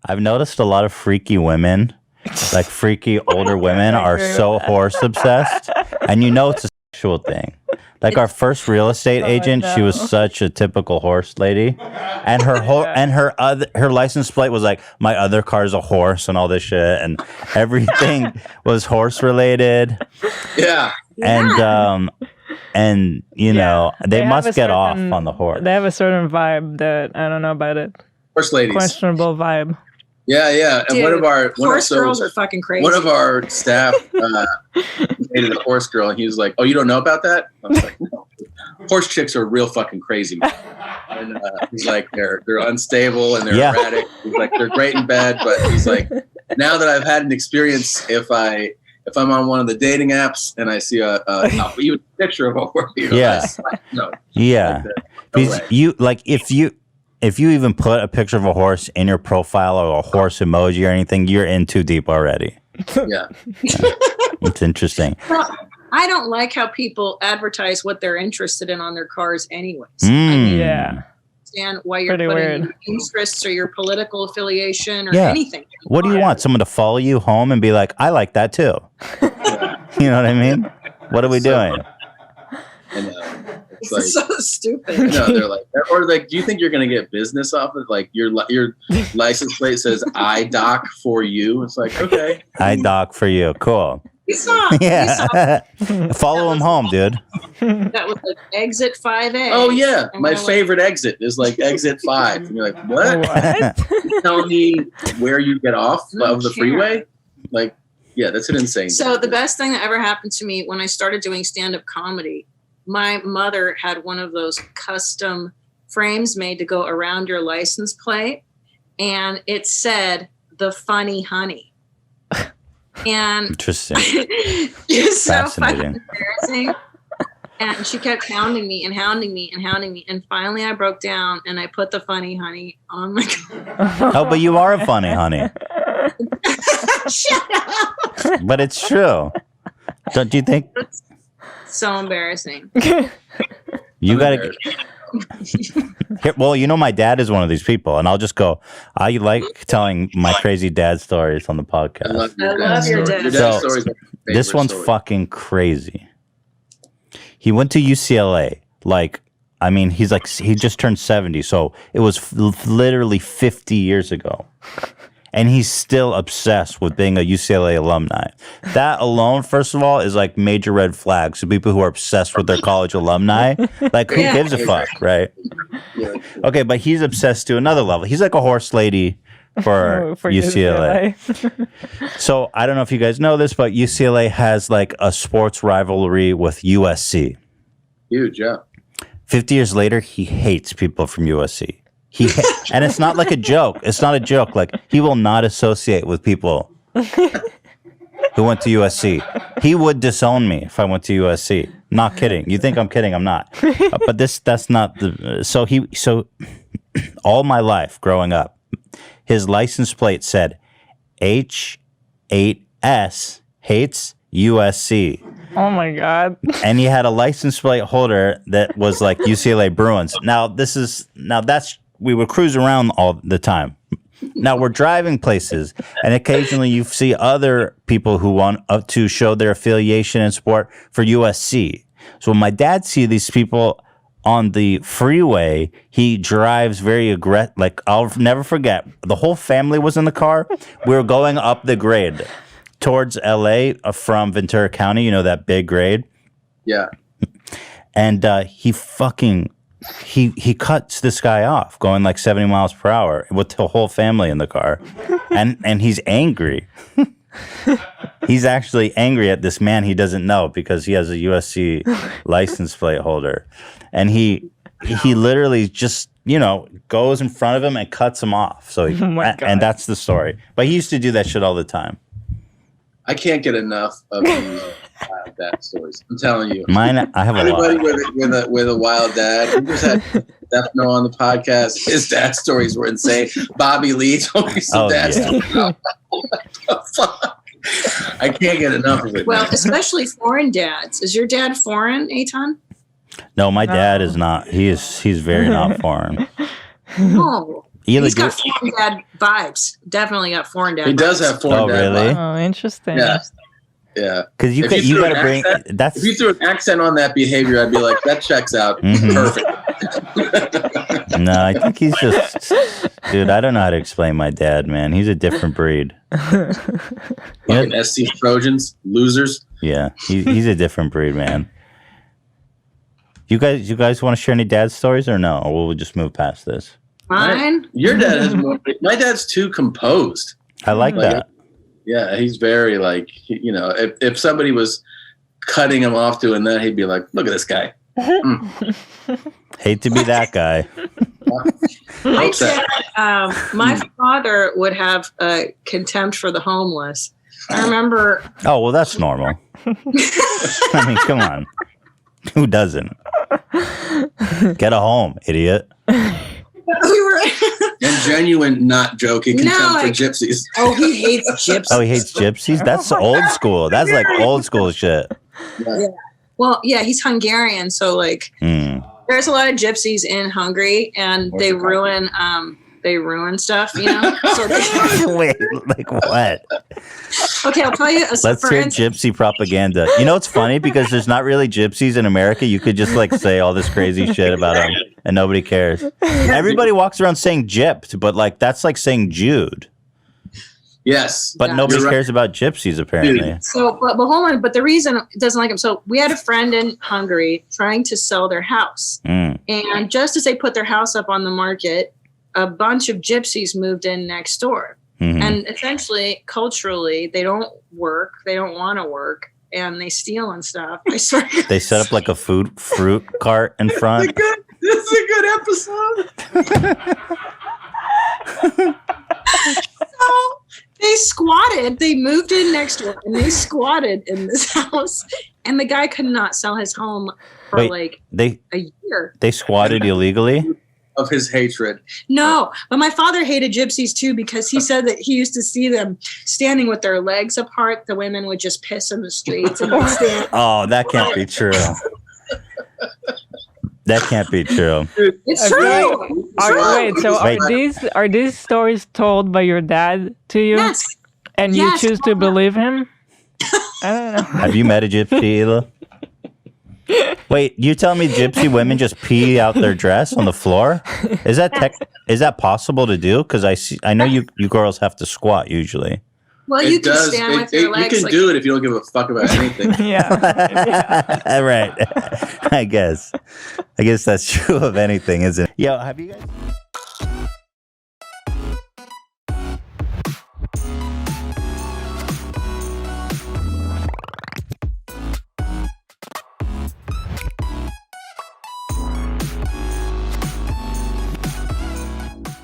I've noticed a lot of freaky women, like freaky older women, are so horse obsessed, and it's a sexual thing. Like our first real estate agent, she was such a typical horse lady, and her license plate was like, my other car's a horse and all this shit, and everything was horse related. Yeah. And they must get off on the horse. They have a certain vibe that I don't know about it. Horse ladies. Questionable vibe. Yeah. And Dude, horse girls are fucking crazy. One of our staff dated a horse girl, and he was like, "Oh, you don't know about that?" I was like, "No, horse chicks are real fucking crazy, man." And he's like, "They're unstable and they're erratic." He's like, "They're great in bed," but he's like, "Now that I've had an experience, if I'm on one of the dating apps and I see even a picture of a horse, if you even put a picture of a horse in your profile or a horse emoji or anything, you're in too deep already. Yeah. It's interesting. Well, I don't like how people advertise what they're interested in on their cars anyways. Yeah. Understand why you're putting your interests or your political affiliation or anything. What do you want? Someone to follow you home and be like, I like that too. You know what I mean? What are we doing? And, it's like, so stupid. They're like, do you think you're going to get business off of like your license plate says I dock for you? It's like, okay. I dock for you. Cool. He's not. Follow him home, dude. That was like exit 5A. Oh yeah, my favorite exit is like exit 5. And you're like, what? You tell me where you get off of the freeway? Like, yeah, that's an insane. So the best thing that ever happened to me when I started doing stand-up comedy, my mother had one of those custom frames made to go around your license plate, and it said "The Funny Honey." And interesting. It's so fucking embarrassing. And she kept hounding me, and finally I broke down and I put "The Funny Honey" on my Oh, but you are a funny honey. Shut up. But it's true. Don't you think? So embarrassing. You gotta. Well, my dad is one of these people, and I'll just go. I like telling my crazy dad stories on the podcast. I love your dad. So, this one's fucking crazy. He went to UCLA. He just turned 70, so it was literally 50 years ago. And he's still obsessed with being a UCLA alumni. That alone, first of all, is like major red flags to people who are obsessed with their college alumni. Like, who gives a fuck, right? Okay, but he's obsessed to another level. He's like a horse lady for UCLA. So I don't know if you guys know this, but UCLA has like a sports rivalry with USC. Huge, yeah. 50 years later, he hates people from USC. And it's not like a joke. It's not a joke. Like, he will not associate with people who went to USC. He would disown me if I went to USC. Not kidding. You think I'm kidding? I'm not. But that's not the. So all my life growing up, his license plate said H8S hates USC. Oh my God. And he had a license plate holder that was like UCLA Bruins. We would cruise around all the time. Now we're driving places, and occasionally you see other people who want to show their affiliation in sport for USC. So when my dad sees these people on the freeway, he drives very aggressive. Like, I'll never forget, the whole family was in the car. We were going up the grade towards LA from Ventura County, that big grade. Yeah. And he cuts this guy off going like 70 miles per hour with the whole family in the car. And he's angry. He's actually angry at this man he doesn't know because he has a USC license plate holder. And he literally just, goes in front of him and cuts him off. So and that's the story. But he used to do that shit all the time. I can't get enough of these wild dad stories. I'm telling you. Mine, I have a lot. Anybody with a wild dad. We just had Stefano on the podcast. His dad stories were insane. Bobby Lee told me some dad stories. What the fuck? I can't get enough of it. Well, especially foreign dads. Is your dad foreign, Eitan? No, my dad is not. He's very not foreign. Oh. Either He's got foreign dad vibes. Definitely got foreign dad. He does vibes. have foreign Oh, dad really? Oh, interesting. Yeah. Yeah. because you If could, you you threw gotta an bring accent- that's If you threw an accent on that behavior, I'd be like, that checks out. Mhm. Perfect. no. I think he's just, dude. I don't know how to explain my dad, man. He's a different breed. Fucking SC Trojans, losers. Yeah, he's a different breed, man. You guys want to share any dad stories or no? Or we'll just move past this. Mine. Your dad has more. My dad's too composed. I like Like, that. Yeah, he's very like, if somebody was cutting him off doing that, he'd be like, look at this guy. Hate to be that guy. My Upset. dad, my father would have contempt for the homeless. I remember Oh well, that's normal. I mean, come on. Who doesn't? Get a home, idiot. we were. And genuine, not joking, No, contempt for like- gypsies. Oh, he hates gypsies. Oh, he hates gypsies? That's old school. That's like old school shit. Well, yeah, he's Hungarian, so like Mm. there's a lot of gypsies in Hungary, and they ruin stuff, So Wait, like what? okay, I'll tell you. Let's for hear instance, gypsy propaganda. You know, it's funny because there's not really gypsies in America. You could just like say all this crazy shit about them and nobody cares. Everybody walks around saying gypped, but like that's like saying Jude. Yes. But Yeah. nobody You're right. cares about gypsies apparently. So, but hold on. But the reason it doesn't like him. So we had a friend in Hungary trying to sell their house, Mm. and just as they put their house up on the market, a bunch of gypsies moved in next door. Mhm. And essentially, culturally, they don't work. They don't want to work, and they steal and stuff. I swear. They set up like a fruit cart in front. This is a good episode. So they squatted. They moved in next door, and they squatted in this house. And the guy could not sell his home for Wait. like They a year. they squatted illegally. Of his hatred. No, but my father hated gypsies too because he said that he used to see them standing with their legs apart. The women would just piss in the streets and they'd stand. Oh, that can't be true. That can't be true. It's I feel true. Wait, so Wait. are these stories told by your dad to you, Yes. and you Yes. choose to believe him? I don't know. Have you met a gypsy, Ela? Wait, you tell me gypsy women just pee out their dress on the floor? Is that possible to do? Because I know you girls have to squat usually. Well, you can stand with your You legs. can like, do it if you don't give a fuck about anything. Yeah. Right. I guess that's true of anything, isn't it? Yo, have you guys